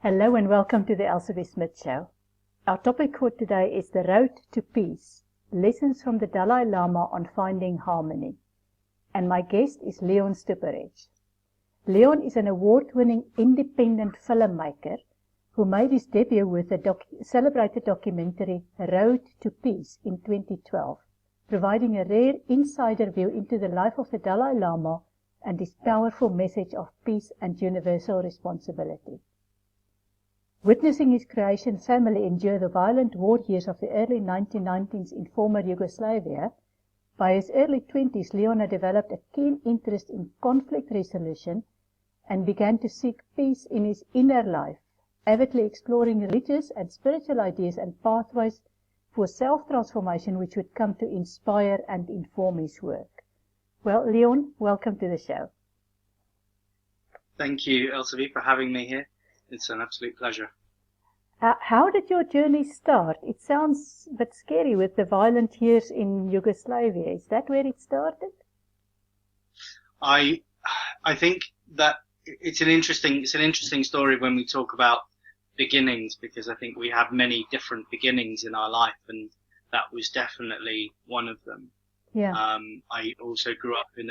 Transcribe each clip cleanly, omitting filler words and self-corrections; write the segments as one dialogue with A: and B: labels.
A: Hello and welcome to the Elsevier Smith Show. Our topic for today is the road to peace, lessons from the Dalai Lama on finding harmony. And my guest is Leon Stuparedge. Leon is an award-winning independent filmmaker who made his debut with the celebrated documentary Road to Peace in 2012, providing a rare insider view into the life of the Dalai Lama and his powerful message of peace and universal responsibility. Witnessing his Croatian family endure the violent war years of the early 1990s in former Yugoslavia, by his early 20s, Leon had developed a keen interest in conflict resolution and began to seek peace in his inner life, avidly exploring religious and spiritual ideas and pathways for self-transformation which would come to inspire and inform his work. Well, Leon, welcome to the show.
B: Thank you, Elsevier, for having me here. It's an absolute pleasure.
A: How did your journey start? It sounds a bit scary with the violent years in Yugoslavia. Is that where it started?
B: I think that it's an interesting story when we talk about beginnings, because I think we have many different beginnings in our life, and that was definitely one of them.
A: Yeah.
B: I also grew up in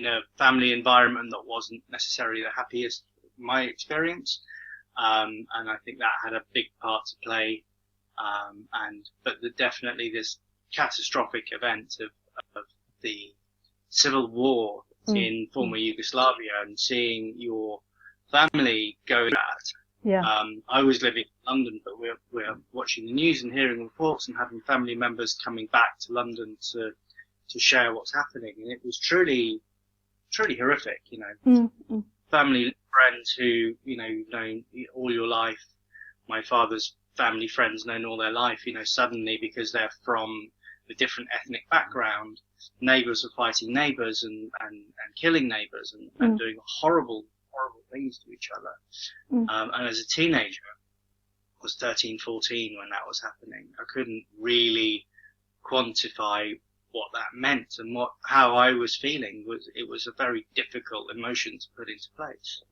B: a family environment that wasn't necessarily the happiest my experience, and I think that had a big part to play, but definitely this catastrophic event of the civil war in former Yugoslavia and seeing your family go through that.
A: Yeah.
B: I was living in London, but we're watching the news and hearing reports and having family members coming back to London to share what's happening, and it was truly horrific, you know. Family friends who, you know, you've known all your life, my father's family friends known all their life, you know, suddenly because they're from a different ethnic background, neighbours are fighting neighbours and killing neighbours and doing horrible things to each other. And as a teenager, I was 13, 14 when that was happening. I couldn't really quantify what that meant and how I was feeling. It was a very difficult emotion to put into place.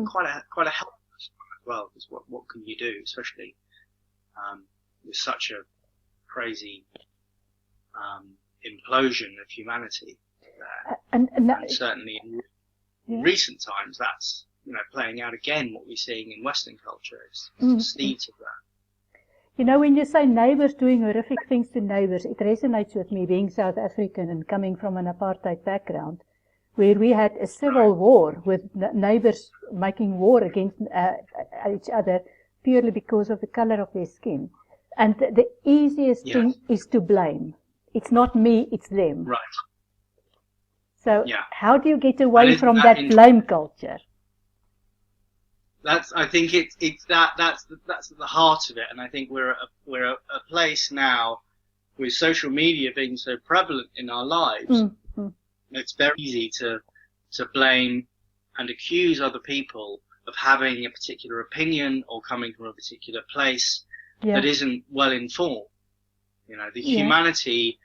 B: Quite a helpless one as well, because what can you do, especially with such a crazy implosion of humanity there. And certainly in recent times, that's, you know, playing out again. What we're seeing in Western culture is the seeds of that.
A: You know, when you say neighbours doing horrific things to neighbours, it resonates with me being South African and coming from an apartheid background, where we had a civil war with neighbours making war against each other purely because of the colour of their skin. And the easiest thing is to blame. It's not me, it's them.
B: Right.
A: So how do you get away from that blame culture?
B: I think that's the heart of it, and I think we're a place now with social media being so prevalent in our lives. It's very easy to blame and accuse other people of having a particular opinion or coming from a particular place that isn't well informed. You know, the humanity,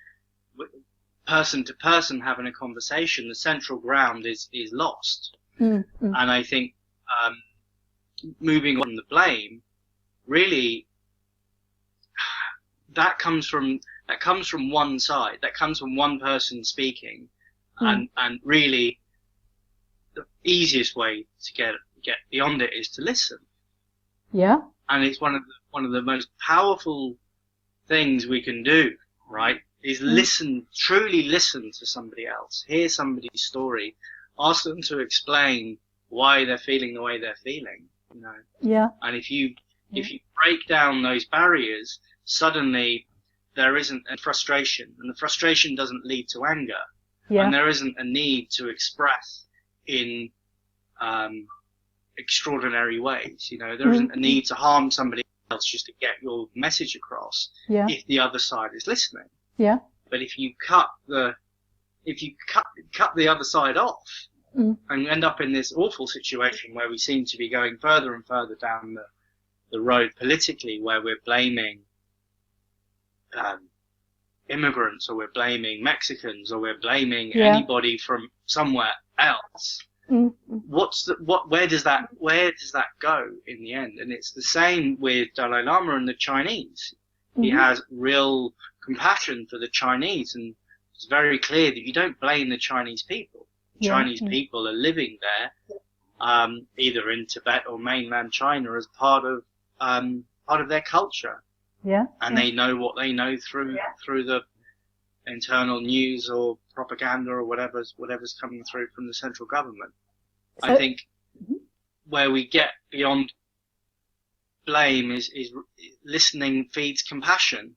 B: person to person having a conversation, the central ground is lost. And I think moving on the blame, really, that comes from one side. That comes from one person speaking, and really, the easiest way to get beyond it is to listen. Yeah. And it's one of the most powerful things we can do, right? Is listen, truly listen to somebody else, hear somebody's story, ask them to explain why they're feeling the way they're feeling. You know? Yeah. And if you break down those barriers, suddenly there isn't a frustration, and the frustration doesn't lead to anger, and there isn't a need to express in extraordinary ways. You know, there isn't a need to harm somebody else just to get your message across if the other side is listening. Yeah. But if you cut the other side off, and end up in this awful situation where we seem to be going further and further down the road politically, where we're blaming immigrants, or we're blaming Mexicans, or we're blaming anybody from somewhere else, Where does that go in the end? And it's the same with Dalai Lama and the Chinese. He has real compassion for the Chinese, and it's very clear that you don't blame the Chinese people. The Chinese people are living there, either in Tibet or mainland China, as part of their culture. And they know what they know through the internal news or propaganda or whatever's coming through from the central government. So, I think where we get beyond blame is listening feeds compassion.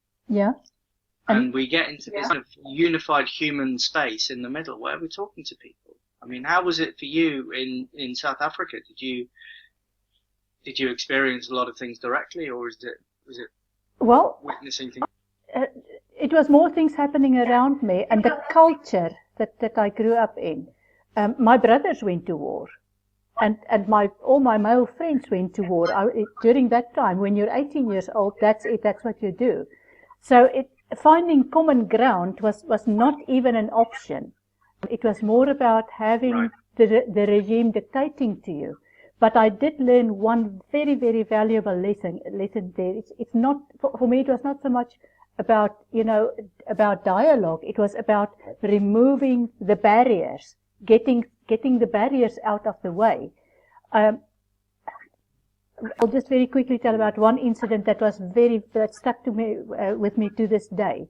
B: And we get into this kind of unified human space in the middle where we're talking to people. I mean, how was it for you in South Africa? Did you experience a lot of things directly, or was it witnessing things?
A: It was more things happening around me, and the culture that I grew up in. My brothers went to war, and all my male friends went to war. During that time, when you're 18 years old, that's it. That's what you do. So finding common ground was not even an option. It was more about having the regime dictating to you. But I did learn one very, very valuable lesson there. It's not, for me, it was not so much about dialogue. It was about removing the barriers, getting the barriers out of the way. I'll just very quickly tell about one incident that stuck to me, with me to this day.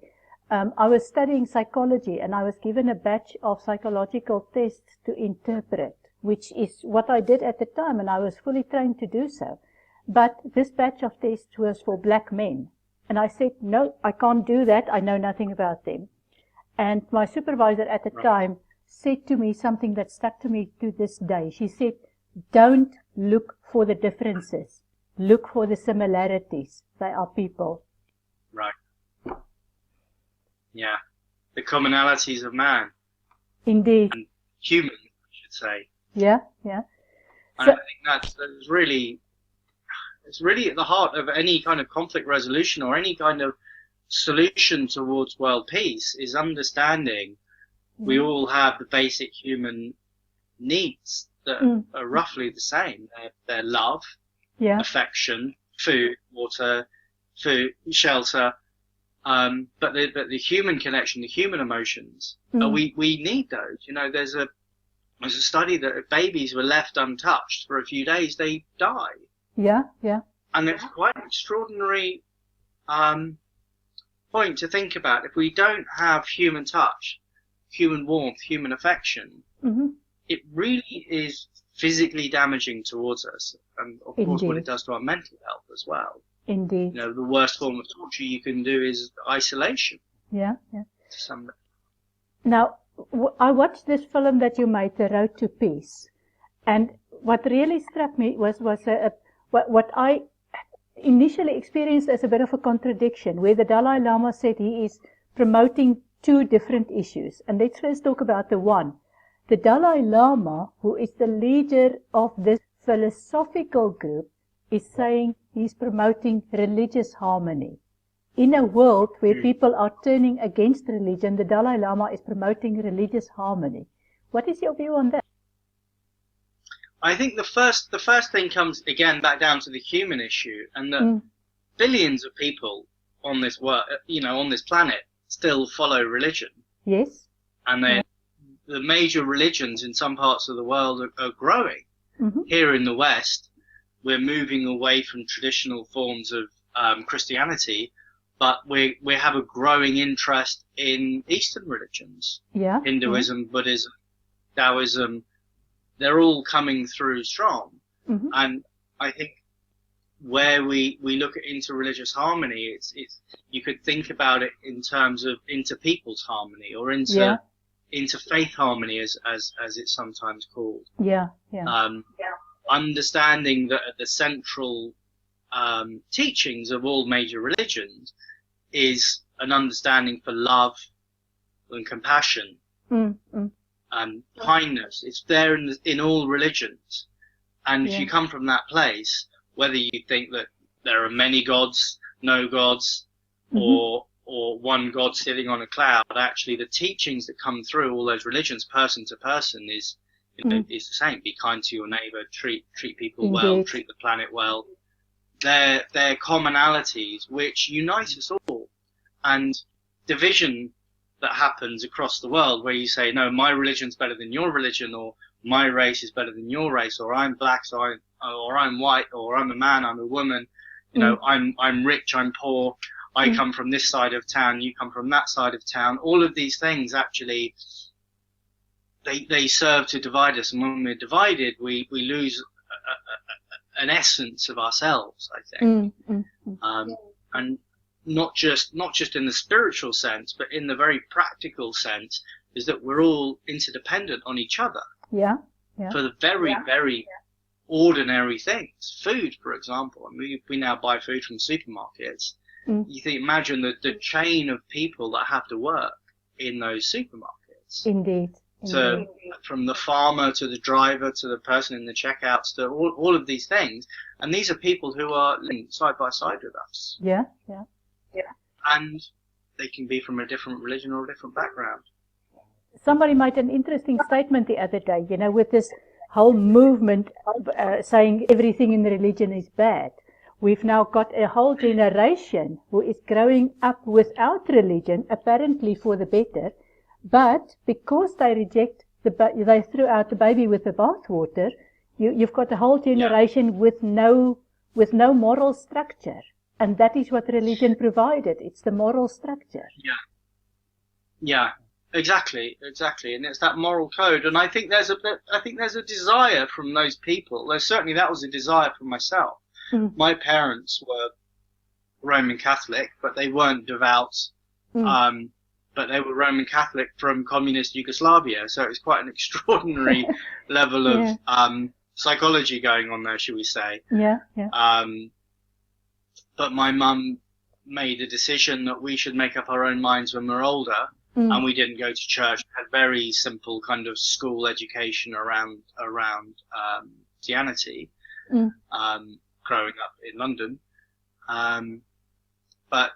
A: I was studying psychology, and I was given a batch of psychological tests to interpret, which is what I did at the time, and I was fully trained to do so. But this batch of tests was for black men. And I said, no, I can't do that. I know nothing about them. And my supervisor at the time said to me something that stuck to me to this day. She said, don't look for the differences. Look for the similarities. They are people.
B: Right. Yeah. The commonalities of man.
A: Indeed.
B: And human, I should say.
A: Yeah.
B: And I think that's really... It's really at the heart of any kind of conflict resolution or any kind of solution towards world peace is understanding we all have the basic human needs that are roughly the same. They're love, affection, food, water, shelter, but the human connection, the human emotions, we need those. You know, there's a study that if babies were left untouched for a few days, they die.
A: Yeah.
B: And it's quite an extraordinary point to think about. If we don't have human touch, human warmth, human affection, it really is physically damaging towards us. And of course what it does to our mental health as well.
A: Indeed.
B: You know, the worst form of torture you can do is isolation.
A: Yeah.
B: To somebody.
A: Now, I watched this film that you made, The Road to Peace. And what really struck me was what I initially experienced as a bit of a contradiction, where the Dalai Lama said he is promoting two different issues. And let's first talk about the one. The Dalai Lama, who is the leader of this philosophical group, is saying he's promoting religious harmony. In a world where people are turning against religion, the Dalai Lama is promoting religious harmony. What is your view on that?
B: I think the first thing comes again back down to the human issue, and that billions of people on this on this planet still follow religion.
A: Yes.
B: And the major religions in some parts of the world are growing. Here in the West, we're moving away from traditional forms of Christianity, but we have a growing interest in Eastern religions. Hinduism, Buddhism, Taoism. They're all coming through strong. And I think where we look at interreligious harmony, it's you could think about it in terms of inter-people's harmony or interfaith harmony, as it's sometimes called. Understanding that at the central teachings of all major religions is an understanding for love and compassion. Kindness. It's there in all religions. And if you come from that place, whether you think that there are many gods, no gods, or one God sitting on a cloud, actually the teachings that come through all those religions, person to person, is it's the same. Be kind to your neighbour, treat people well, treat the planet well. They're commonalities which unite us all. And division that happens across the world, where you say, no, my religion's better than your religion, or my race is better than your race, or I'm black, or I'm white, or I'm a man, I'm a woman, I'm rich, I'm poor, I come from this side of town, you come from that side of town. All of these things actually, they serve to divide us, and when we're divided, we lose an essence of ourselves, I think. And not just in the spiritual sense, but in the very practical sense, is that we're all interdependent on each other. For the very ordinary things. Food, for example. I mean, we now buy food from supermarkets. Imagine the chain of people that have to work in those supermarkets.
A: Indeed.
B: From the farmer to the driver to the person in the checkouts to all of these things. And these are people who are living side by side with us.
A: Yeah.
B: And they can be from a different religion or a different background.
A: Somebody made an interesting statement the other day, with this whole movement saying everything in religion is bad. We've now got a whole generation who is growing up without religion, apparently for the better, but because they reject they threw out the baby with the bathwater, you've got a whole generation with no moral structure. And that is what religion provided. It's the moral structure.
B: Yeah, exactly. And it's that moral code. And I think there's a desire from those people. Certainly that was a desire from myself. My parents were Roman Catholic, but they weren't devout. But they were Roman Catholic from communist Yugoslavia. So it was quite an extraordinary level of psychology going on there, should we say.
A: Yeah.
B: But my mum made a decision that we should make up our own minds when we're older, and we didn't go to church. We had very simple kind of school education around Christianity, growing up in London. But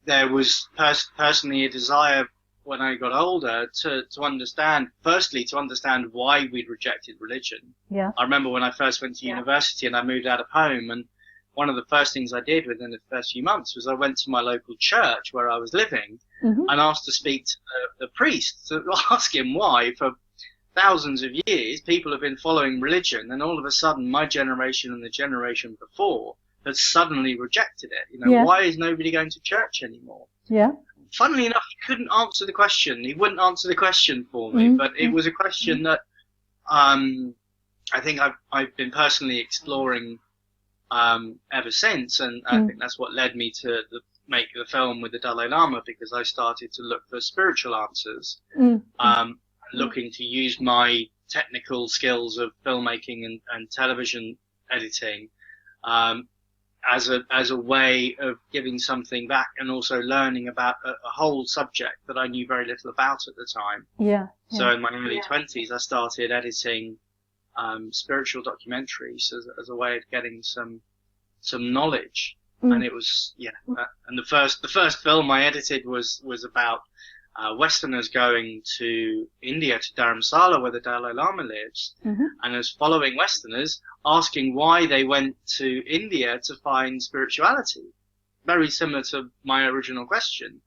B: there was personally a desire when I got older to understand why we'd rejected religion.
A: Yeah.
B: I remember when I first went to university and I moved out of home, and one of the first things I did within the first few months was I went to my local church where I was living and asked to speak to the priest, to ask him why for thousands of years people have been following religion, and all of a sudden my generation and the generation before had suddenly rejected it. Why is nobody going to church anymore?
A: Yeah.
B: Funnily enough, he couldn't answer the question. He wouldn't answer the question for me, but it was a question that I think I've been personally exploring ever since, and I think that's what led me to make the film with the Dalai Lama, because I started to look for spiritual answers, looking to use my technical skills of filmmaking and television editing as a way of giving something back, and also learning about a whole subject that I knew very little about at the time. So in my early 20s, I started editing spiritual documentaries as a way of getting some knowledge. And it was and the first film I edited was about Westerners going to India, to Dharamsala, where the Dalai Lama lives, and as following Westerners asking why they went to India to find spirituality. Very similar to my original question.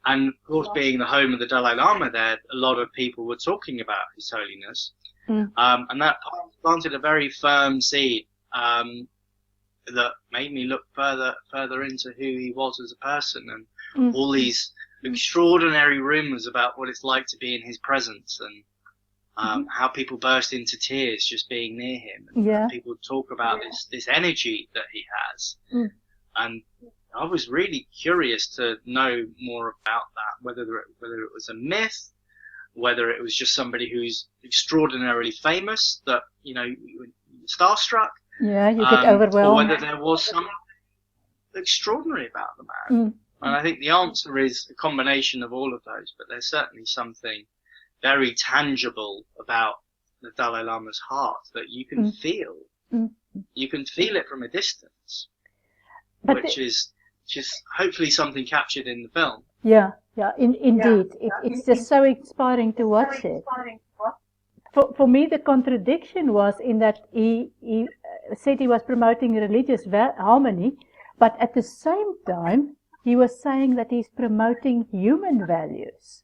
B: And of course, being the home of the Dalai Lama there, a lot of people were talking about His Holiness. And that planted a very firm seed that made me look further into who he was as a person, and all these extraordinary rumors about what it's like to be in his presence, and how people burst into tears just being near him, and people talk about this energy that he has. And I was really curious to know more about that, whether it was a myth, whether it was just somebody who's extraordinarily famous that, starstruck.
A: You get overwhelmed.
B: Or whether there was something extraordinary about the man. And I think the answer is a combination of all of those, but there's certainly something very tangible about the Dalai Lama's heart that you can feel. You can feel it from a distance, but which is just hopefully something captured in the film.
A: Indeed. It's just so inspiring to watch it. for me, the contradiction was in that he said he was promoting religious harmony, but at the same time, he was saying that he's promoting human values.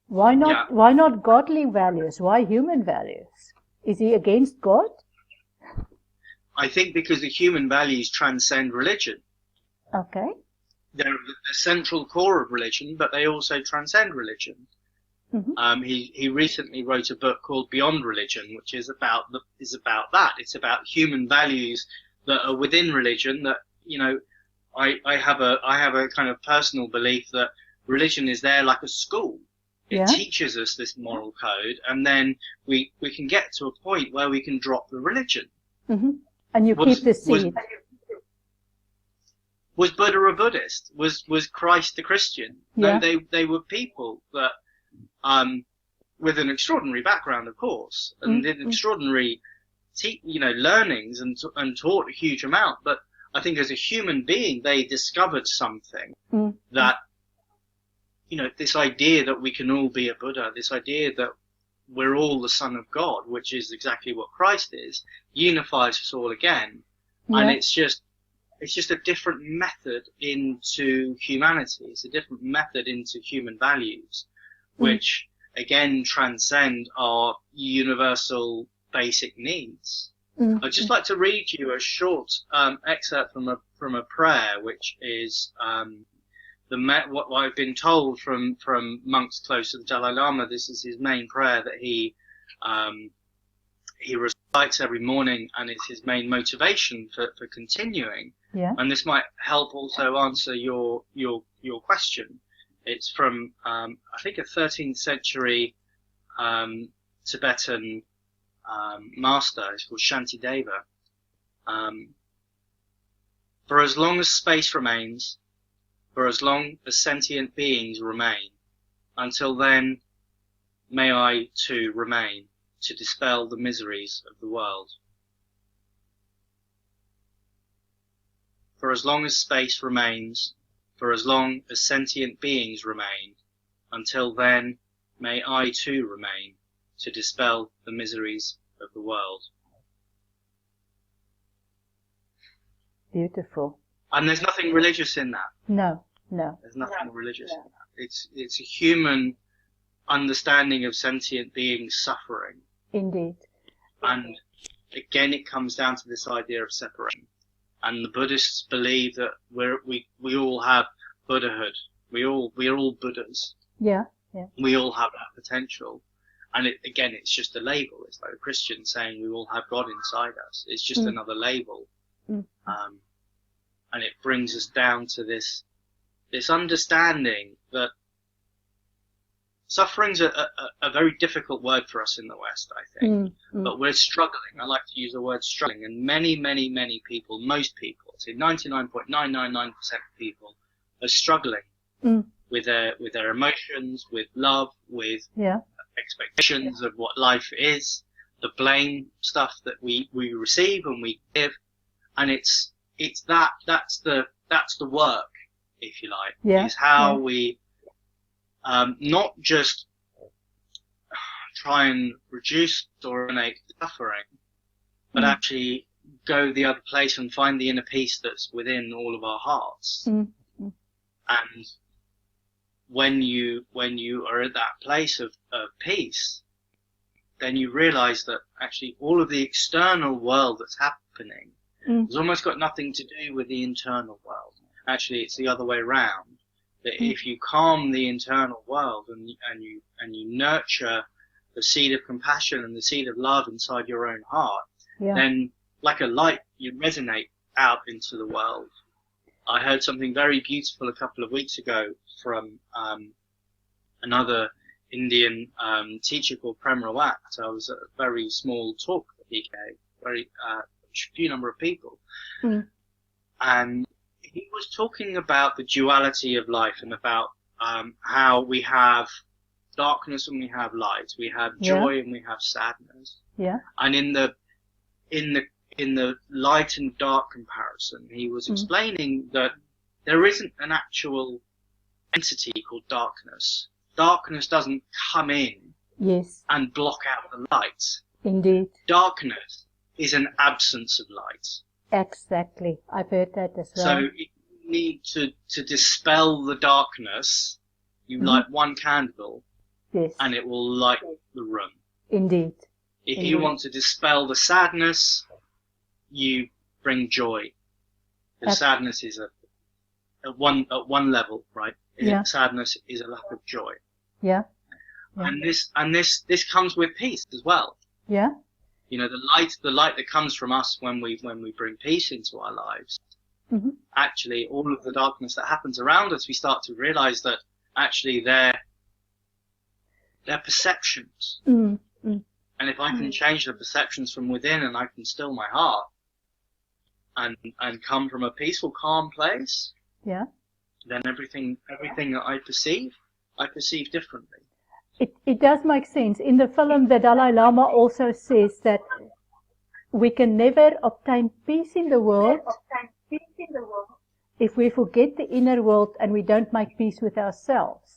A: Why not?
B: Yeah.
A: Why not godly values? Why human values? Is he against God?
B: I think because the human values transcend religion.
A: Okay.
B: They're the central core of religion, but they also transcend religion.
A: Mm-hmm.
B: He recently wrote a book called Beyond Religion, which is about that. It's about human values that are within religion. That, you know, I have a kind of personal belief that religion is there like a school. It teaches us this moral code, and then we can get to a point where we can drop the religion.
A: Mm-hmm. And you keep the seed.
B: Was Buddha a Buddhist? Was Christ a Christian?
A: Yeah.
B: No, they were people that, with an extraordinary background, of course, and did extraordinary, learnings and taught a huge amount. But I think as a human being, they discovered something that, you know, this idea that we can all be a Buddha, this idea that we're all the Son of God, which is exactly what Christ is, unifies us all again. Yeah. And it's just a different method into humanity. It's a different method into human values, which again transcend our universal basic needs. I'd just like to read you a short excerpt from a prayer, which is what I've been told from monks close to the Dalai Lama. This is his main prayer that he recites every morning, and it's his main motivation for continuing.
A: Yeah.
B: And this might help also answer your question. It's from I think a 13th century Tibetan master. It's called Shantideva. For as long as space remains, for as long as sentient beings remain, until then may I too remain to dispel the miseries of the world. For as long as space remains, for as long as sentient beings remain, until then may I too remain to dispel the miseries of the world.
A: Beautiful.
B: And there's nothing religious in that.
A: No.
B: There's nothing religious in that. It's a human understanding of sentient beings suffering.
A: Indeed.
B: And again, it comes down to this idea of separation. And the Buddhists believe that we all have Buddhahood. We're all Buddhas.
A: Yeah.
B: We all have that potential. And it's just a label. It's like a Christian saying we all have God inside us. It's just another label. And it brings us down to this understanding that suffering's a very difficult word for us in the West, I think. But we're struggling. I like to use the word struggling. And many, many, many people, most people, say 99.999% of people are struggling with their emotions, with love, with expectations of what life is, the blame stuff that we receive and we give. And it's that's the work, if you like, is how we not just try and reduce or eliminate suffering, but actually go the other place and find the inner peace that's within all of our hearts. And when you are at that place of peace, then you realize that actually all of the external world that's happening has almost got nothing to do with the internal world. Actually, it's the other way around. That if you calm the internal world and you nurture the seed of compassion and the seed of love inside your own heart, then like a light, you resonate out into the world. I heard something very beautiful a couple of weeks ago from another Indian teacher called Prem Rawat. I was at a very small talk that he gave, very few number of people, and he was talking about the duality of life and about how we have darkness and we have light, we have joy and we have sadness. And in the light and dark comparison, he was explaining that there isn't an actual entity called darkness. Darkness doesn't come in
A: Yes,
B: and block out the light.
A: indeed.
B: Darkness is an absence of light.
A: Exactly. I've heard that as well.
B: So you need to dispel the darkness. You light one candle,
A: Yes,
B: and it will light the room.
A: indeed.
B: If
A: Indeed.
B: you want to dispel the sadness, you bring joy. The sadness is at one level, right?
A: Yeah.
B: Sadness is a lack of joy.
A: Yeah. Yeah.
B: And this comes with peace as well.
A: Yeah.
B: You know, the light that comes from us when we bring peace into our lives.
A: Mm-hmm.
B: Actually, all of the darkness that happens around us, we start to realize that actually they're perceptions.
A: Mm-hmm.
B: And if I can change the perceptions from within, and I can still my heart and come from a peaceful, calm place,
A: Yeah.
B: then everything that I perceive differently.
A: It does make sense. In the film, the Dalai Lama also says that we can never obtain peace in the world if we forget the inner world and we don't make peace with ourselves.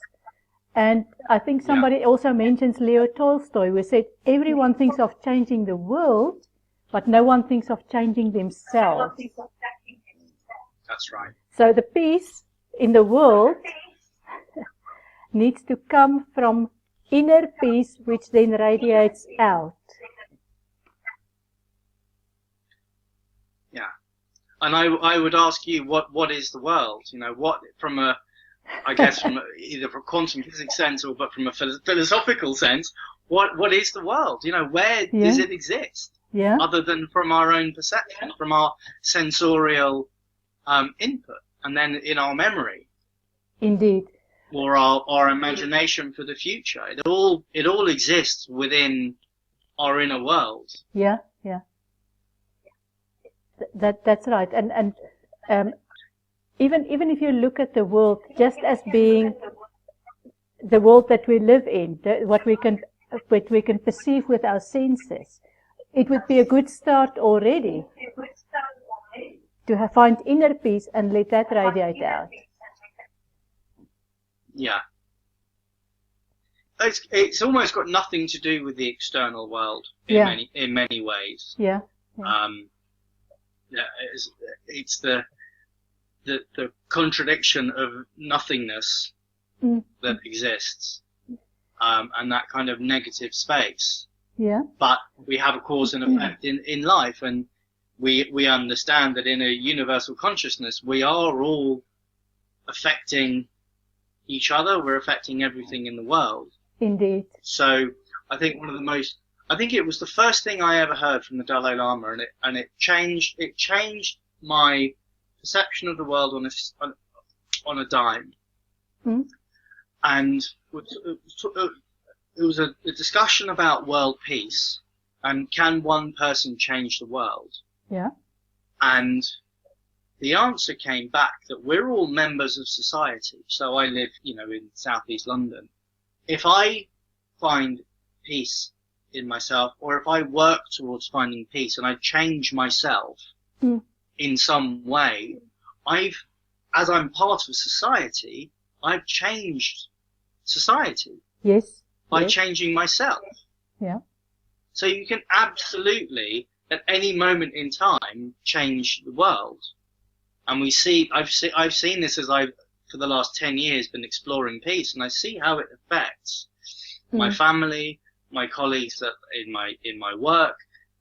A: And I think somebody also mentions Leo Tolstoy, who said everyone thinks of changing the world, but no one thinks of changing themselves.
B: That's right.
A: So the peace in the world needs to come from inner peace, which then radiates out.
B: Yeah. And I would ask you, what is the world? You know, what from either from a quantum physics sense but from a philosophical sense, what is the world? You know, where does it exist?
A: Yeah.
B: Other than from our own perception, from our sensorial input, and then in our memory.
A: Indeed.
B: Or our imagination for the future. It all exists within our inner world.
A: Yeah, yeah. That's right. And even if you look at the world just as being the world that we live in, what we can perceive with our senses, it would be a good start already to find inner peace and let that radiate out.
B: Yeah. It's almost got nothing to do with the external world in many ways.
A: Yeah.
B: It's the contradiction of nothingness that exists, and that kind of negative space.
A: Yeah.
B: But we have a cause and effect in life, and we understand that in a universal consciousness, we are all affecting each other. We're affecting everything in the world.
A: Indeed.
B: So I think I think it was the first thing I ever heard from the Dalai Lama, and it changed my perception of the world on a dime. And it was a discussion about world peace and can one person change the world?
A: Yeah.
B: And the answer came back that we're all members of society. So I live, in southeast London. If I find peace in myself, or if I work towards finding peace and I change myself in some way, as I'm part of society, I've changed society.
A: Yes.
B: By changing myself.
A: Yeah.
B: So you can absolutely, at any moment in time, change the world. And I've seen this as for the last 10 years, been exploring peace, and I see how it affects my family, my colleagues in my work,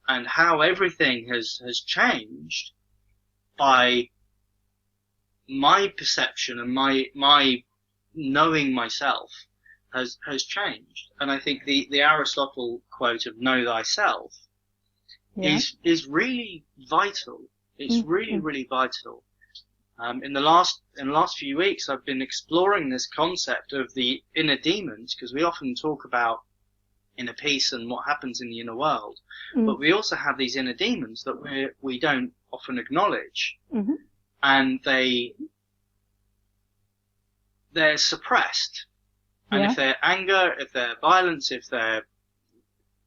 B: and how everything has changed by my perception and my knowing myself has changed. And I think the Aristotle quote of "Know thyself" is really vital. It's really vital. In the last few weeks, I've been exploring this concept of the inner demons, because we often talk about inner peace and what happens in the inner world, but we also have these inner demons that we don't often acknowledge, and they're suppressed. And if they're anger, if they're violence, if they're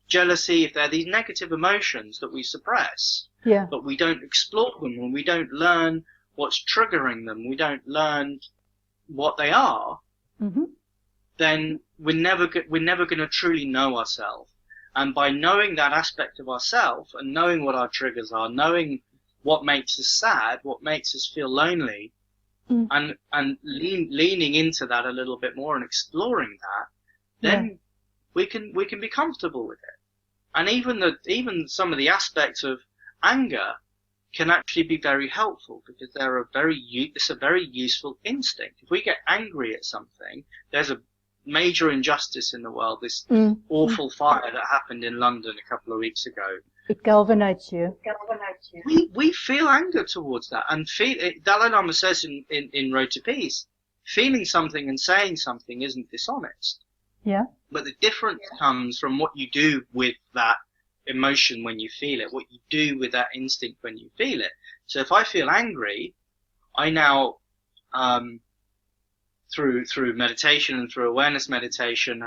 B: jealousy, if they're these negative emotions that we suppress, but we don't explore them, and we don't learn what's triggering them, we don't learn what they are, then we're never going to truly know ourselves. And by knowing that aspect of ourselves and knowing what our triggers are, knowing what makes us sad, what makes us feel lonely, and leaning into that a little bit more and exploring that, then we can be comfortable with it. And even some of the aspects of anger can actually be very helpful, because it's a very useful instinct. If we get angry at something, there's a major injustice in the world, this awful fire that happened in London a couple of weeks ago.
A: It galvanizes you.
B: We feel anger towards that, and Dalai Lama says in Road to Peace, feeling something and saying something isn't dishonest.
A: Yeah.
B: But the difference comes from what you do with that emotion when you feel it, what you do with that instinct when you feel it. So if I feel angry, I now through meditation and through awareness meditation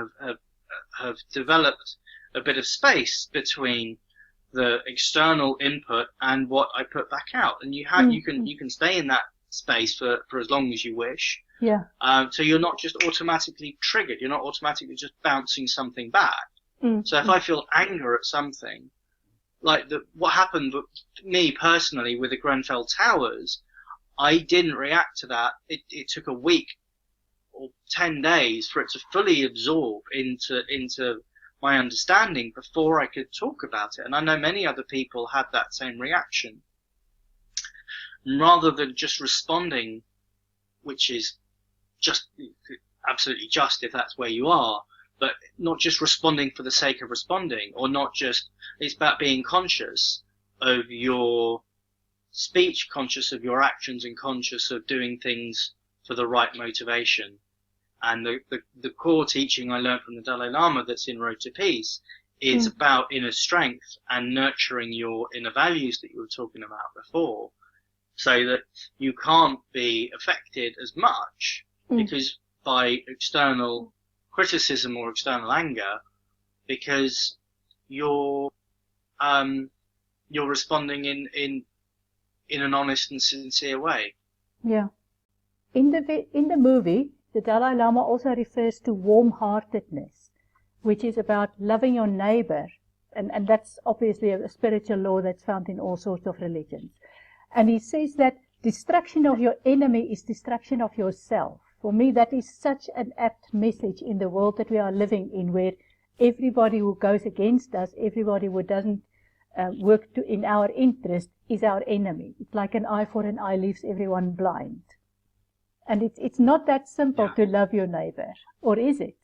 B: have developed a bit of space between the external input and what I put back out, and you can stay in that space for as long as you wish.
A: Yeah.
B: So you're not just automatically triggered. You're not automatically just bouncing something back. So if I feel anger at something, like what happened to me personally with the Grenfell Towers, I didn't react to that. It took a week or 10 days for it to fully absorb into my understanding before I could talk about it. And I know many other people had that same reaction. And rather than just responding, which is just absolutely just if that's where you are, but not just responding for the sake of responding, or not just, it's about being conscious of your speech, conscious of your actions, and conscious of doing things for the right motivation. And the core teaching I learned from the Dalai Lama that's in Road to Peace is about inner strength and nurturing your inner values that you were talking about before, so that you can't be affected as much because by external criticism or external anger, because you're responding in an honest and sincere way.
A: Yeah. In the movie, the Dalai Lama also refers to warmheartedness, which is about loving your neighbor, and that's obviously a spiritual law that's found in all sorts of religions. And he says that destruction of your enemy is destruction of yourself. For me, that is such an apt message in the world that we are living in, where everybody who goes against us, everybody who doesn't work in our interest, is our enemy. It's like an eye for an eye leaves everyone blind. And it's not that simple to love your neighbor, or is it?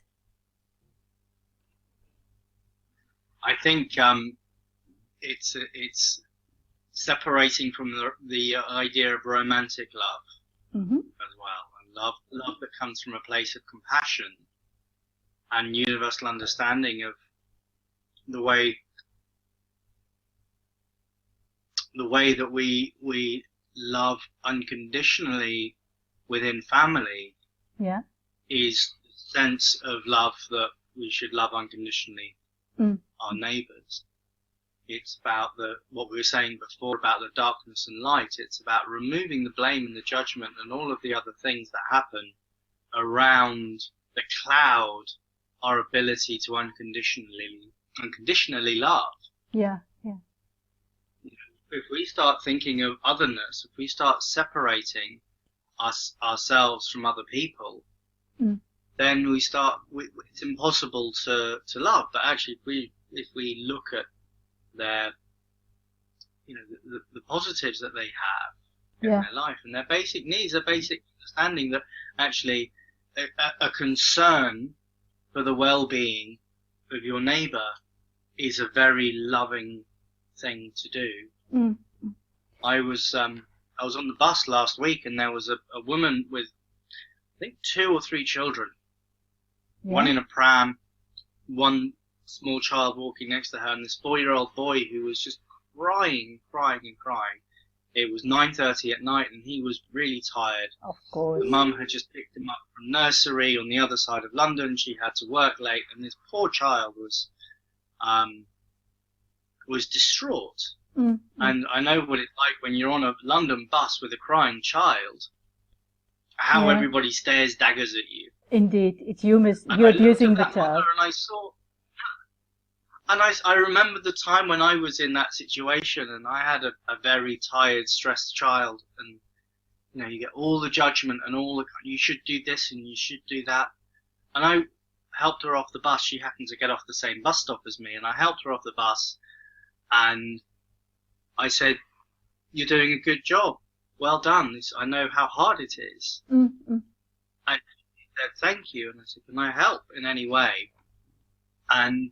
B: I think it's separating from the idea of romantic love as well, and love that comes from a place of compassion and universal understanding of the way that we love unconditionally within family is the sense of love that we should love unconditionally our neighbours. It's about what we were saying before about the darkness and light. It's about removing the blame and the judgment and all of the other things that happen around the cloud our ability to unconditionally love.
A: Yeah.
B: If we start thinking of otherness, if we start separating ourselves from other people, then it's impossible to love. But actually, if we look at their, the positives that they have in their life and their basic needs, their basic understanding that actually a concern for the well-being of your neighbour is a very loving thing to do. I was on the bus last week, and there was a woman with, I think, 2 or 3 children, one in a pram, one small child walking next to her, and this 4-year-old boy who was just crying. It was 9:30 at night, and he was really tired. Of course. The mum had just picked him up from nursery on the other side of London. She had to work late, and this poor child was distraught. And I know what it's like when you're on a London bus with a crying child, how everybody stares daggers at you.
A: Indeed, it's humorous.
B: And
A: You're
B: I looked
A: abusing
B: at
A: the
B: that mother
A: child.
B: and I saw, and I remember the time when I was in that situation and I had a very tired, stressed child, and you know, you get all the judgment and all the, you should do this and you should do that. And I helped her off the bus. She happened to get off the same bus stop as me, and I helped her off the bus and I said, "You're doing a good job. Well done. I know how hard it is."
A: Mm-hmm.
B: And she said, "Thank you." And I said, "Can I help in any way?" And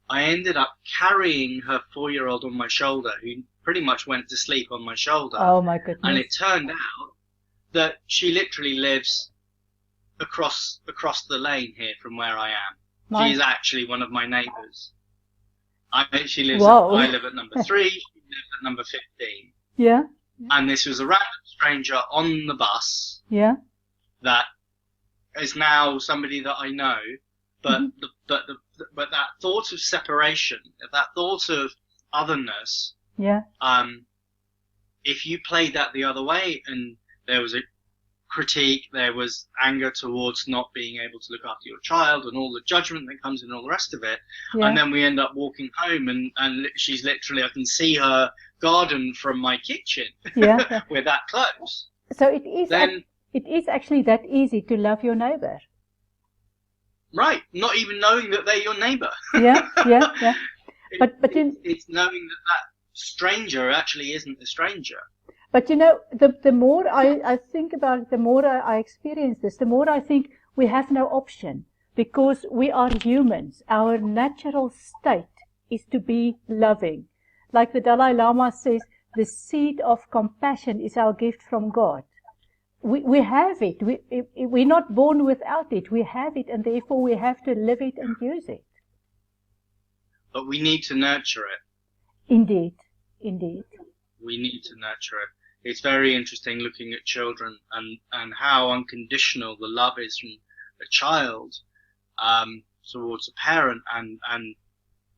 B: I ended up carrying her 4-year-old on my shoulder, who pretty much went to sleep on my shoulder.
A: Oh my goodness.
B: And it turned out that she literally lives across the lane here from where I am. She's actually one of my neighbours. She lives. I live at number 3. She lives at number 15.
A: Yeah.
B: And this was a random stranger on the bus.
A: Yeah.
B: That is now somebody that I know, but mm-hmm. but that thought of separation, that thought of otherness.
A: Yeah.
B: If you played that the other way, and there was a critique, there was anger towards not being able to look after your child, and all the judgment that comes in, and all the rest of it, and then we end up walking home, and she's literally, I can see her garden from my kitchen.
A: Yeah.
B: We're that close.
A: So it is actually that easy to love your neighbor.
B: Right, not even knowing that they're your neighbor.
A: Yeah.
B: It's knowing that stranger actually isn't a stranger.
A: But you know, the more I think about it, the more I experience this, the more I think we have no option, because we are humans. Our natural state is to be loving. Like the Dalai Lama says, the seed of compassion is our gift from God. We have it. We're not born without it. We have it, and therefore we have to live it and use it.
B: But we need to nurture it.
A: Indeed.
B: We need to nurture it. It's very interesting looking at children and how unconditional the love is from a child towards a parent, and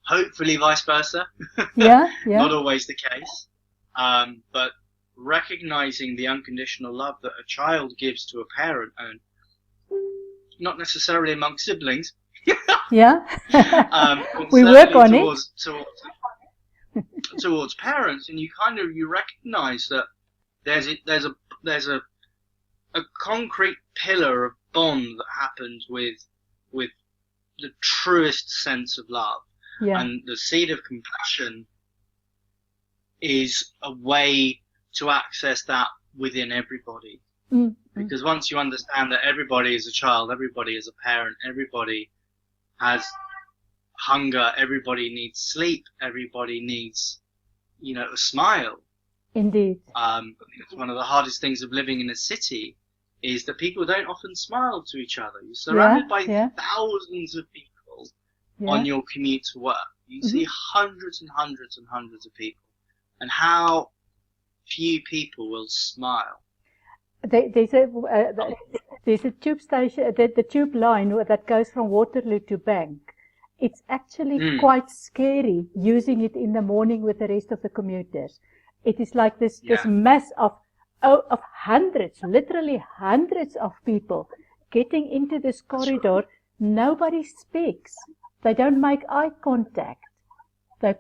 B: hopefully vice versa.
A: Yeah.
B: Not always the case. But recognizing the unconditional love that a child gives to a parent, and not necessarily among siblings.
A: Yeah.
B: We work on towards parents, and you recognize that there's a concrete pillar of bond that happens with the truest sense of love.
A: Yeah.
B: And the seed of compassion is a way to access that within everybody. Mm-hmm. Because once you understand that everybody is a child, everybody is a parent, everybody has hunger, everybody needs sleep, everybody needs, a smile.
A: Indeed.
B: It's one of the hardest things of living in a city is that people don't often smile to each other. You're surrounded by thousands of people on your commute to work. You see hundreds and hundreds and hundreds of people. And how few people will smile.
A: There's a tube station, the tube line that goes from Waterloo to Bank. It's actually quite scary using it in the morning with the rest of the commuters. It is like this mass of hundreds, literally hundreds of people getting into this corridor. Right. Nobody speaks. They don't make eye contact. They're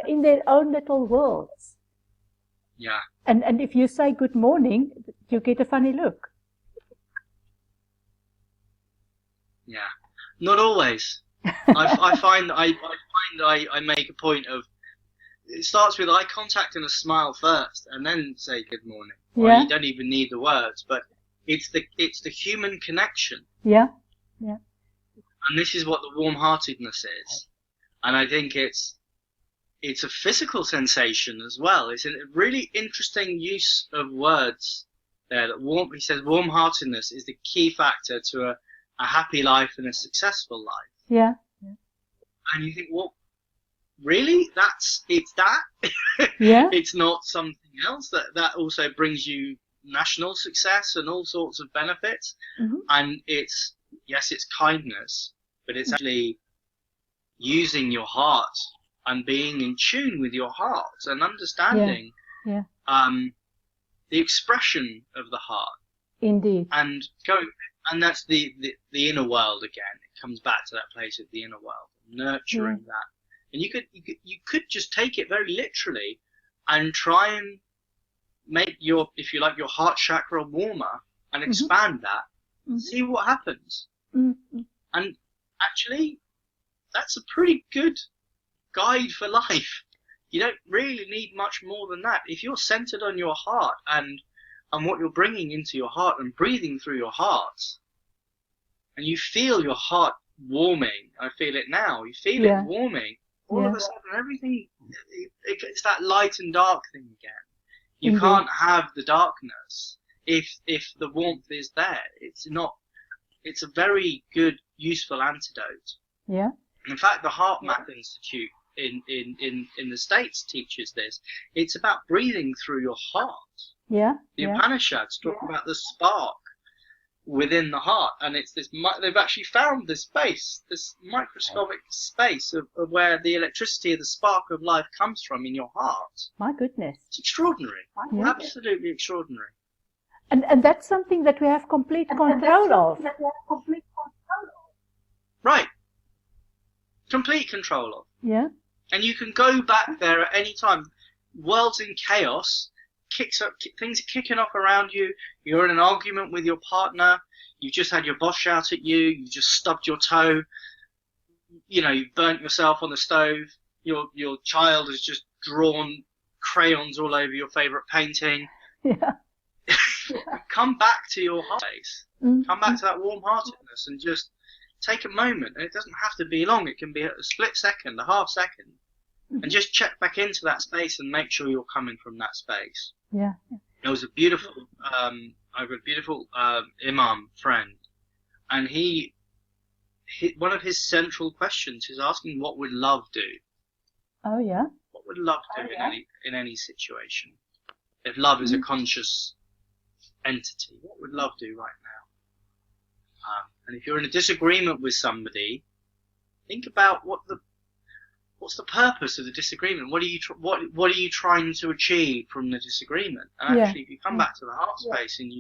A: in their own little worlds.
B: Yeah.
A: And if you say good morning, you get a funny look.
B: Yeah. Not always. I find I make a point of, it starts with eye contact and a smile first, and then say good morning. Yeah. Or you don't even need the words, but it's the human connection.
A: Yeah.
B: And this is what the warmheartedness is. And I think it's a physical sensation as well. It's a really interesting use of words there. He says warmheartedness is the key factor to a happy life and a successful life.
A: Yeah.
B: And you think, well, really? It's that?
A: Yeah.
B: It's not something else that also brings you national success and all sorts of benefits. Mm-hmm. And it's kindness, but it's actually using your heart and being in tune with your heart and understanding the expression of the heart.
A: Indeed.
B: And going And that's the inner world again. It comes back to that place of the inner world, nurturing that. And you could just take it very literally and try and make your, if you like, your heart chakra warmer and expand that. See what happens. And actually, that's a pretty good guide for life. You don't really need much more than that. If you're centered on your heart and what you're bringing into your heart and breathing through your heart, and you feel your heart warming, I feel it now, you feel it warming, all of a sudden everything, it's that light and dark thing again. You can't have the darkness if the warmth is there. It's a very good, useful antidote.
A: Yeah.
B: In fact, the Heart Math Institute in the States teaches this. It's about breathing through your heart.
A: Yeah.
B: The Upanishads talk about the spark within the heart, and it's this. They've actually found this space, this microscopic space of where the electricity of the spark of life comes from in your heart.
A: My goodness.
B: It's extraordinary. Absolutely extraordinary.
A: And that's something that we have complete control of.
B: Right. Complete control of.
A: Yeah.
B: And you can go back there at any time. World's in chaos. Things are kicking off around you. You're in an argument with your partner. You've just had your boss shout at you. You just stubbed your toe. You've burnt yourself on the stove. Your child has just drawn crayons all over your favorite painting.
A: Yeah.
B: Come back to your heart space. Come back to that warm-heartedness and just take a moment. And it doesn't have to be long. It can be a split second, a half second. And just check back into that space and make sure you're coming from that space.
A: Yeah.
B: There was a beautiful, imam friend, and he one of his central questions is asking, what would love do?
A: Oh yeah.
B: What would love do in any situation? If love is a conscious entity, what would love do right now? And if you're in a disagreement with somebody, think about what's the purpose of the disagreement? What are you trying to achieve from the disagreement? And actually, if you come back to the heart space and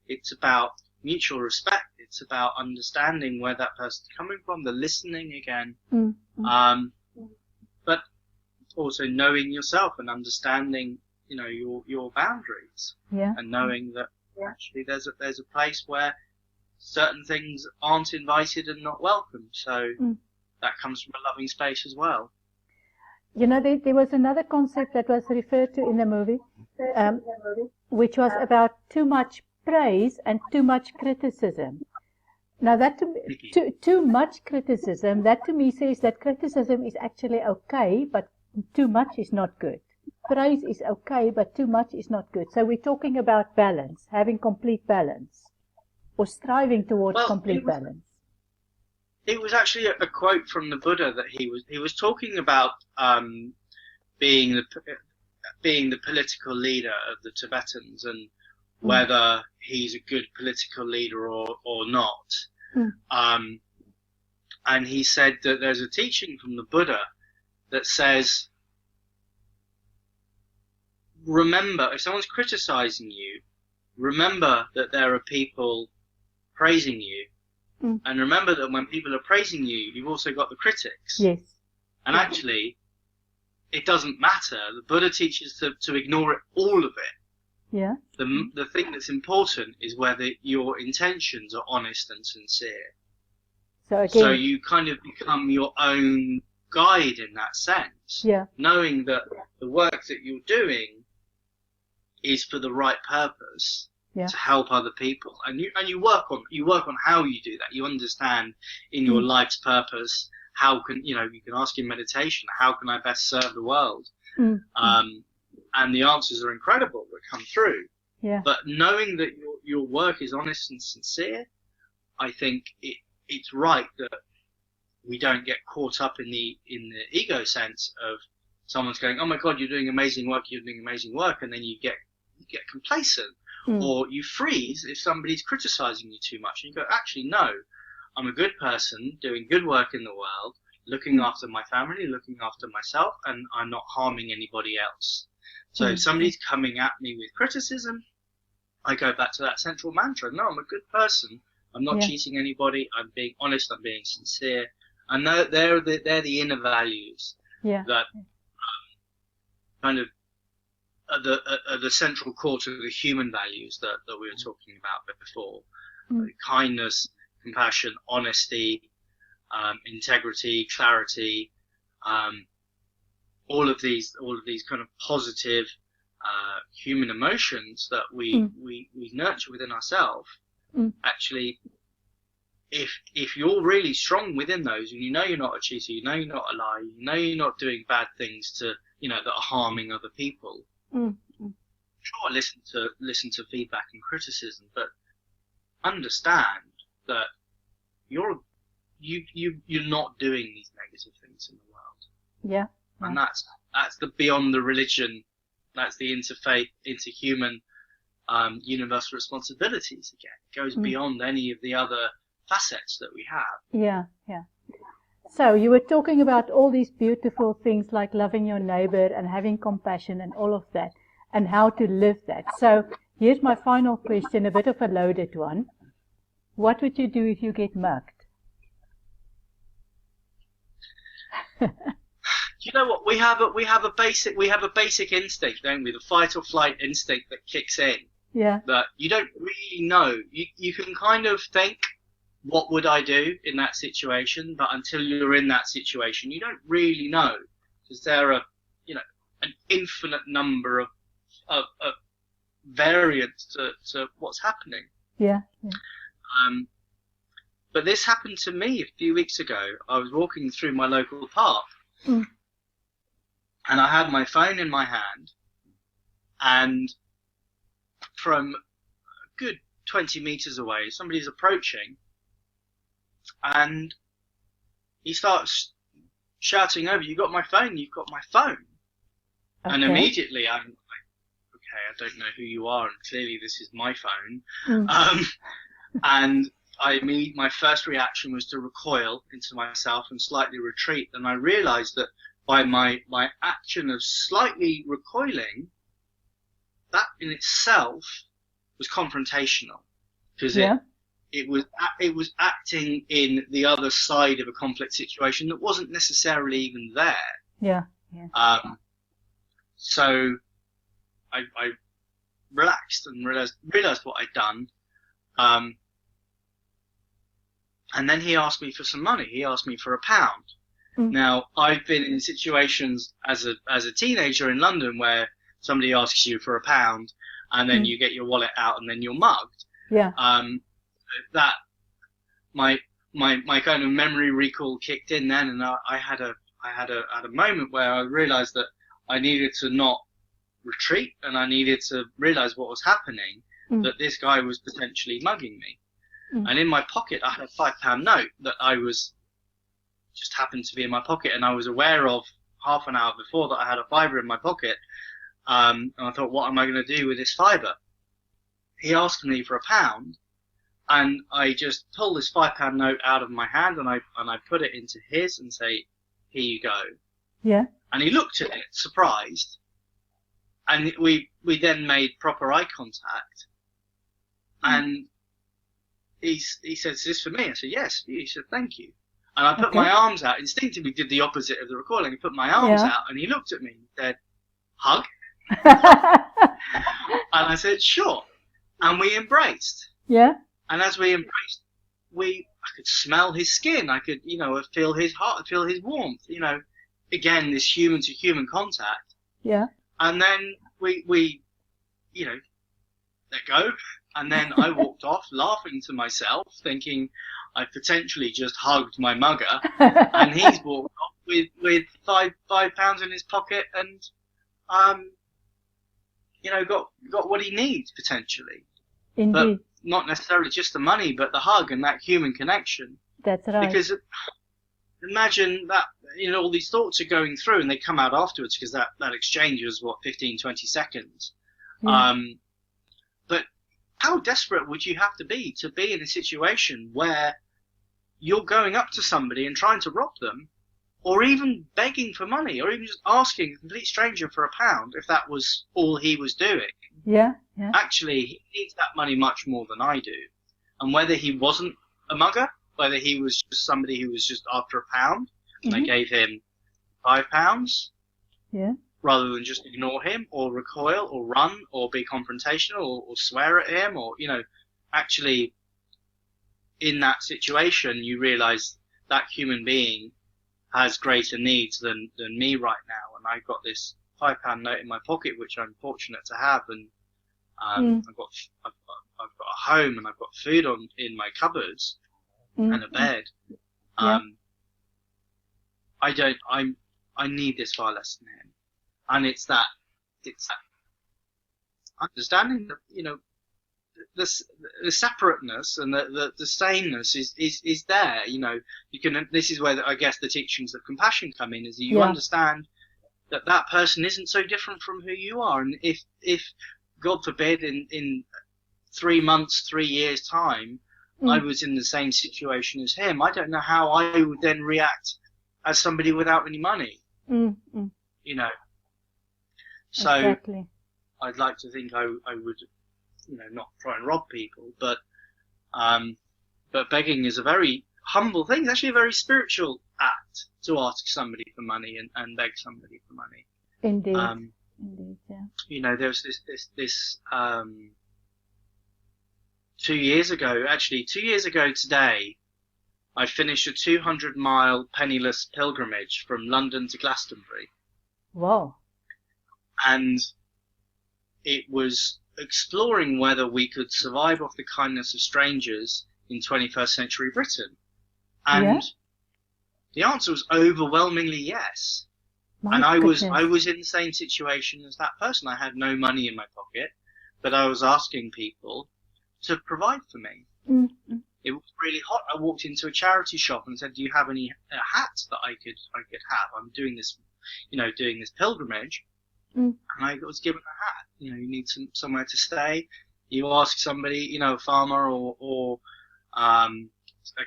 B: it's about mutual respect. It's about understanding where that person's coming from, the listening again. But also knowing yourself and understanding, your boundaries.
A: Yeah.
B: And knowing that actually there's a place where certain things aren't invited and not welcome. So that comes from a loving space as well.
A: There was another concept that was referred to in the movie, which was about too much praise and too much criticism. Now, too much criticism, that to me says that criticism is actually okay, but too much is not good. Praise is okay, but too much is not good. So we're talking about balance, having complete balance, or striving towards complete balance.
B: It was actually a quote from the Buddha that he was talking about being the political leader of the Tibetans and whether he's a good political leader or not. And he said that there's a teaching from the Buddha that says, remember, if someone's criticizing you, remember that there are people praising you. And remember that when people are praising you, you've also got the critics.
A: Yes.
B: And actually, it doesn't matter. The Buddha teaches to ignore all of it.
A: Yeah.
B: The thing that's important is whether your intentions are honest and sincere. So you kind of become your own guide in that sense.
A: Yeah.
B: Knowing that the work that you're doing is for the right purpose.
A: Yeah.
B: To help other people, and you work on how you do that. You understand in your life's purpose how can you can ask in meditation, how can I best serve the world, and the answers are incredible that come through.
A: Yeah.
B: But knowing that your work is honest and sincere, I think it's right that we don't get caught up in the ego sense of someone's going, oh my God, you're doing amazing work, and then you get complacent. Or you freeze if somebody's criticizing you too much. And you go, actually, no, I'm a good person doing good work in the world, looking after my family, looking after myself, and I'm not harming anybody else. So if somebody's coming at me with criticism, I go back to that central mantra. No, I'm a good person. I'm not cheating anybody. I'm being honest. I'm being sincere. And they're the inner values that kind of are the central core to the human values that we were talking about before. Kindness, compassion, honesty, integrity, clarity, all of these kind of positive human emotions that we nurture within ourselves. Actually, if you're really strong within those, and you know you're not a cheater, you know you're not a liar, you know you're not doing bad things that are harming other people. Sure, listen to feedback and criticism, but understand that you're not doing these negative things in the world. And that's the beyond the religion, that's the interfaith, interhuman, universal responsibilities again. It goes beyond any of the other facets that we have.
A: So you were talking about all these beautiful things like loving your neighbor and having compassion and all of that, and how to live that. So here's my final question, a bit of a loaded one. What would you do if you get mugged?
B: You know what? We have a basic instinct, don't we? The fight or flight instinct that kicks in. That you don't really know. You can kind of think, what would I do in that situation? But until you're in that situation, you don't really know, because there are, an infinite number of variants to what's happening. But this happened to me a few weeks ago. I was walking through my local park, and I had my phone in my hand, and from a good 20 meters away, somebody's approaching, and he starts shouting over, "You got my phone, you've got my phone." And immediately I'm like, okay, I don't know who you are, and clearly this is my phone. And my first reaction was to recoil into myself and slightly retreat. And I realized that by my action of slightly recoiling, that in itself was confrontational, because it was acting in the other side of a conflict situation that wasn't necessarily even there. So I relaxed and realized what I'd done. And then he asked me for some money. He asked me for £1. Now, I've been in situations as a teenager in London where somebody asks you for £1 and then you get your wallet out and then you're mugged. That my kind of memory recall kicked in then, and I had a moment where I realized that I needed to not retreat, and I needed to realize what was happening, that this guy was potentially mugging me. And in my pocket, I had a £5 note that just happened to be in my pocket, and I was aware of half an hour before that I had a fiver in my pocket. And I thought, what am I going to do with this fiver? He asked me for £1, and I just pulled this £5 note out of my hand, and I put it into his and say, "Here you go." And he looked at it, surprised. And we then made proper eye contact. And he said, "Is this for me?" I said, "Yes." He said, "Thank you." And I put my arms out, instinctively did the opposite of the recoiling. I put my arms out, and he looked at me and said, "Hug?" And I said, "Sure." And we embraced. And as we embraced, I could smell his skin. I could, feel his heart, feel his warmth, again, this human to human contact. And then we let go. And then I walked off laughing to myself, thinking I potentially just hugged my mugger. And he's walked off with £5 in his pocket and, got what he needs potentially.
A: Indeed.
B: But not necessarily just the money, but the hug and that human connection.
A: That's right.
B: Because imagine that, all these thoughts are going through and they come out afterwards, because that exchange was 15, 20 seconds. But how desperate would you have to be in a situation where you're going up to somebody and trying to rob them, or even begging for money, or even just asking a complete stranger for £1 if that was all he was doing? Actually, he needs that money much more than I do. and whether he wasn't a mugger, whether he was just somebody who was just after £1, and I gave him £5, rather than just ignore him or recoil or run or be confrontational or swear at him, or, you know, actually in that situation you realize that human being has greater needs than me right now, and I've got this £5 note in my pocket, which I'm fortunate to have, and I've got a home, and I've got food in my cupboards, and a bed. I need this far less than him, and it's that understanding that, you know, the separateness and the sameness is there. You know, you can. This is where I guess the teachings of compassion come in, is that you understand that person isn't so different from who you are, and if God forbid in 3 months, 3 years time, I was in the same situation as him, I don't know how I would then react as somebody without any money. You know, so
A: Exactly.
B: I'd like to think I would, you know, not try and rob people, but begging is a very humble thing. It's actually a very spiritual act to ask somebody for money and beg somebody for money.
A: Indeed. Indeed, yeah.
B: You know, there was this 2 years ago, actually 2 years ago today, I finished a 200-mile penniless pilgrimage from London to Glastonbury.
A: Wow.
B: And it was exploring whether we could survive off the kindness of strangers in 21st century Britain. And the answer was overwhelmingly yes. And I was in the same situation as that person. I had no money in my pocket, but I was asking people to provide for me. It was really hot. I walked into a charity shop and said, "Do you have any hats that I could have? I'm doing this, you know, doing this pilgrimage." And I was given a hat. You know, you need somewhere to stay. You ask somebody, you know, a farmer or a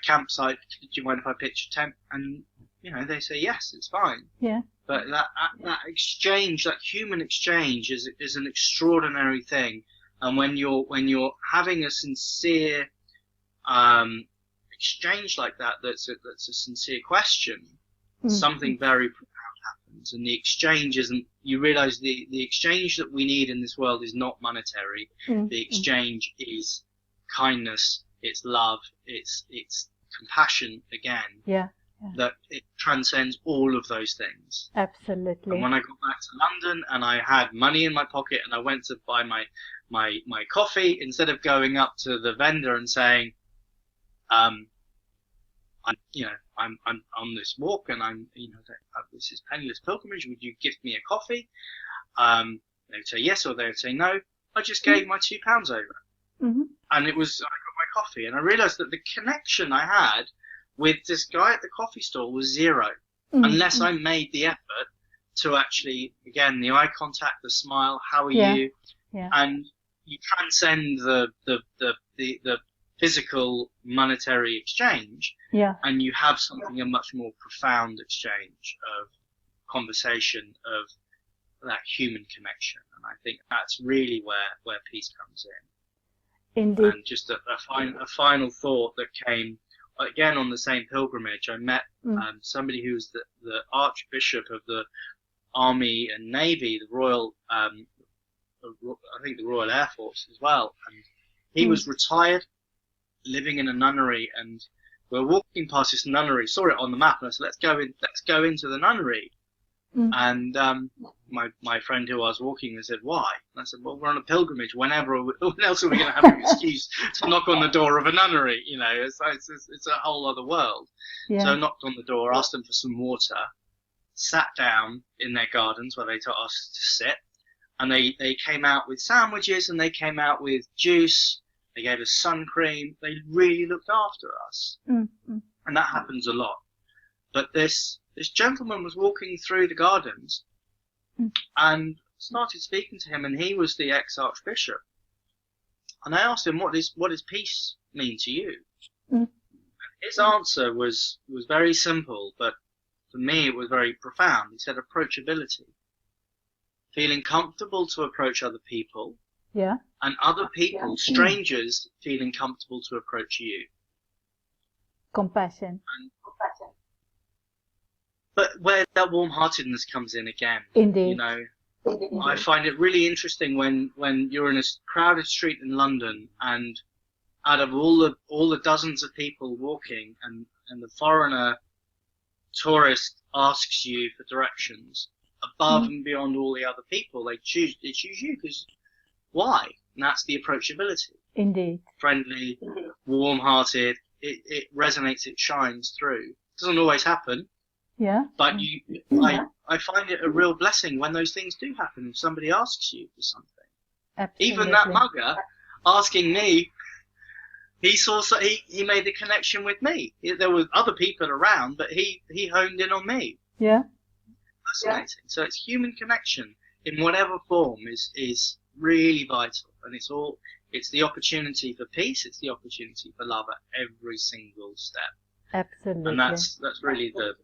B: campsite, "Do you mind if I pitch a tent?" And, you know, they say, "Yes, it's fine."
A: Yeah.
B: But that exchange, that human exchange, is an extraordinary thing. And when you're having a sincere exchange like that, that's a sincere question, something very profound happens. And the exchange isn't. You realize the exchange that we need in this world is not monetary. The exchange is kindness. It's love. It's compassion again.
A: Yeah.
B: That it transcends all of those things.
A: Absolutely.
B: And when I got back to London and I had money in my pocket and I went to buy my coffee, instead of going up to the vendor and saying, I'm on this walk and I'm, you know, this is penniless pilgrimage, would you gift me a coffee? They would say yes, or they would say no. I just gave my £2 over. And I got my coffee, and I realized that the connection I had with this guy at the coffee stall was zero, unless I made the effort to actually, again, the eye contact, the smile, how are you? Yeah. And you transcend the physical monetary exchange, and you have something, a much more profound exchange of conversation, of that human connection. And I think that's really where peace comes in.
A: Indeed.
B: And just a final thought that came again on the same pilgrimage. I met somebody who was the Archbishop of the Army and Navy, the Royal, I think the Royal Air Force as well. And he was retired, living in a nunnery, and we're walking past this nunnery, saw it on the map, and I said, let's go into the nunnery. And my friend who I was walking with said, why? And I said, well, we're on a pilgrimage. When else are we going to have an excuse to knock on the door of a nunnery? You know, it's a whole other world. So I knocked on the door, asked them for some water, sat down in their gardens where they taught us to sit, and they came out with sandwiches, and they came out with juice. They gave us sun cream. They really looked after us. And that happens a lot. But this gentleman was walking through the gardens and started speaking to him, and he was the ex-archbishop. And I asked him, what does peace mean to you? And his answer was very simple, but for me it was very profound. He said approachability. Feeling comfortable to approach other people,
A: Yeah.
B: and other people, strangers, feeling comfortable to approach you.
A: Compassion.
B: But where that warm-heartedness comes in again,
A: Indeed.
B: you know, I find it really interesting when you're in a crowded street in London, and out of all the dozens of people walking, and the foreigner tourist asks you for directions above and beyond all the other people, they choose you, because why? And that's the approachability.
A: Indeed.
B: Friendly, warm-hearted. It resonates. It shines through. It doesn't always happen.
A: Yeah.
B: But I find it a real blessing when those things do happen. If somebody asks you for something,
A: Absolutely.
B: even that mugger asking me, he made the connection with me. There were other people around, but he honed in on me.
A: Yeah.
B: Fascinating. So it's human connection in whatever form is really vital, and it's the opportunity for peace. It's the opportunity for love at every single step.
A: Absolutely.
B: And that's really the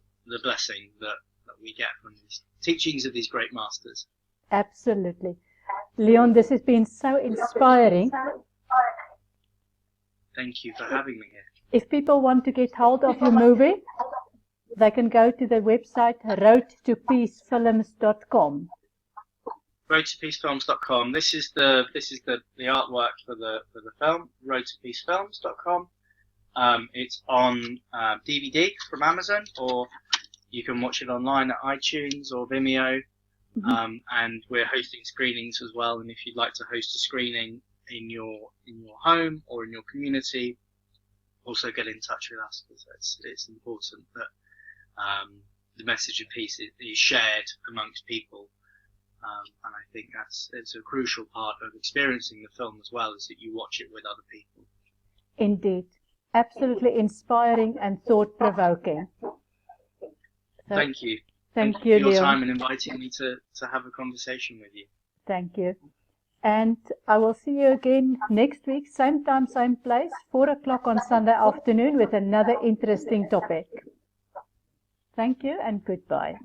B: blessing that we get from these teachings of these great masters.
A: Absolutely. Leon, this has been so inspiring.
B: Thank you for having me here.
A: If people want to get hold of your movie, they can go to the website roadtopeacefilms.com.
B: roadtopeacefilms.com. This is the artwork for the film, roadtopeacefilms.com. It's on DVD from Amazon, or you can watch it online at iTunes or Vimeo. And we're hosting screenings as well. And if you'd like to host a screening in your home or in your community, also get in touch with us, because it's important that the message of peace is shared amongst people. And I think it's a crucial part of experiencing the film as well, is that you watch it with other people.
A: Indeed. Absolutely inspiring and thought-provoking.
B: Thank you.
A: Thank you,
B: for your
A: Leon.
B: time and inviting me to have a conversation with you.
A: Thank you. And I will see you again next week, same time, same place, 4 o'clock on Sunday afternoon with another interesting topic. Thank you and goodbye.